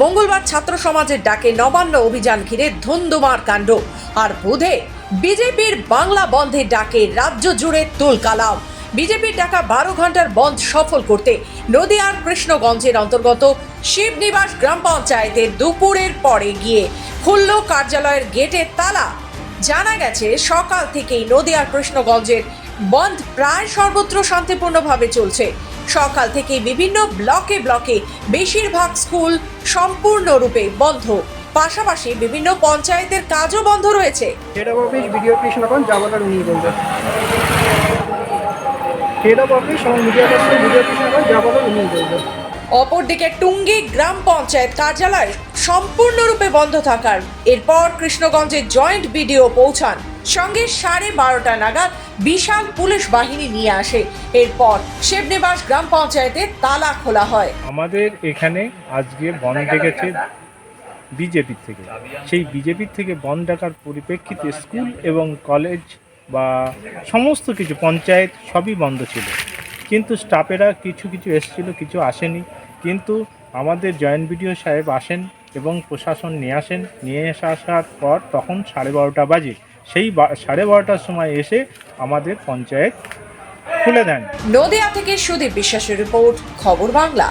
মঙ্গলবার ছাত্র সমাজের ডাকে নবান্ন অভিযান ঘিরে ধুন্ধুমার কাণ্ড। আর বুধে বিজেপির বাংলা বন্ধের ডাকে রাজ্য জুড়ে তুলকালাম। বিজেপির ডাকা 12 ঘন্টার বন্ধ সফল করতে নদিয়ার কৃষ্ণগঞ্জের অন্তর্গত শিবনিবাস গ্রাম পঞ্চায়েতের দুপুরের পরে গিয়ে খুলল কার্যালয়ের গেটের তালা। জানা গেছে, সকাল থেকেই নদিয়ার কৃষ্ণগঞ্জের বন্ধ প্রায় সর্বত্র শান্তিপূর্ণভাবে চলছে। সকাল থেকেই বিভিন্ন ব্লকে ব্লকে বেশিরভাগ স্কুল সম্পূর্ণরূপে বন্ধ, পাশাপাশি বিভিন্ন পঞ্চায়েতের কাজও বন্ধ রয়েছে। Head of office video Krishnaganj যা বলার উনি বলবেন। হেড অফ অফিস এবং মিডিয়া দপ্তর ভিডিও কৃষ্ণগঞ্জ যা বলার উনি বলবেন। অপরদিকে টুঙ্গি গ্রাম পঞ্চায়েত কার্যালয় সম্পূর্ণরূপে বন্ধ থাকার এরপর কৃষ্ণগঞ্জের জয়েন্ট বিডিও পৌঁছান, সঙ্গে 12:30 নাগাদ বিশাল পুলিশ বাহিনী নিয়ে আসে। এরপর শিবনিবাস গ্রাম পঞ্চায়েতের তালা খোলা হয়। আমাদের এখানে আজকে বন্ধ ডেকেছে বিজেপির থেকে। সেই বিজেপির থেকে বন্ধ ডাকার পরিপ্রেক্ষিতে স্কুল এবং কলেজ বা সমস্ত কিছু পঞ্চায়েত সবই বন্ধ ছিল, কিন্তু স্টাফেরা কিছু কিছু এসেছিল, কিছু আসেনি। কিন্তু আমাদের জয়েন্ট বিডিও সাহেব আসেন এবং প্রশাসন নিয়ে আসার পর তখন 12:30 বাজে। সেই 12:30টার সময় এসে আমাদের পঞ্চায়েত খুলে দেন। নদিয়া থেকে সুদীপ বিশ্বাসের রিপোর্ট, খবর বাংলা।